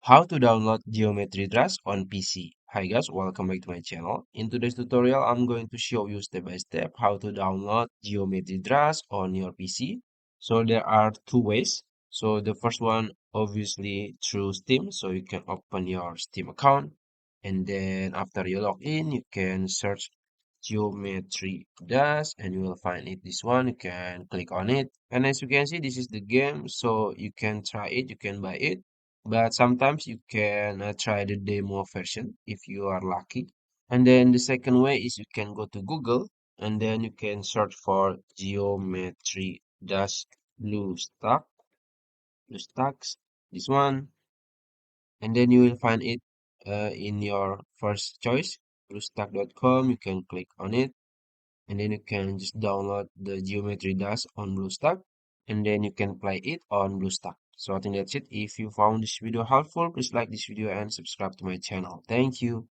How to download Geometry Dash on PC. Hi guys, welcome back to my channel. In today's tutorial, I'm going to show you step by step how to download Geometry Dash on your PC. So there are two ways. So the first one, obviously through Steam. So you can open your Steam account, and then after you log in, you can search Geometry Dash, and you will find it. This one, you can click on it, and as you can see, this is the game. So you can try it, you can buy it, but sometimes you can try the demo version if you are lucky. And then the second way is you can go to Google, and then you can search for geometry dash blue stacks, this one, and then you will find it in your first choice, bluestack.com. You can click on it, and then you can just download the geometry dash on BlueStack, and then you can play it on BlueStack. So I think that's it. If you found this video helpful, please like this video and subscribe to my channel. Thank you.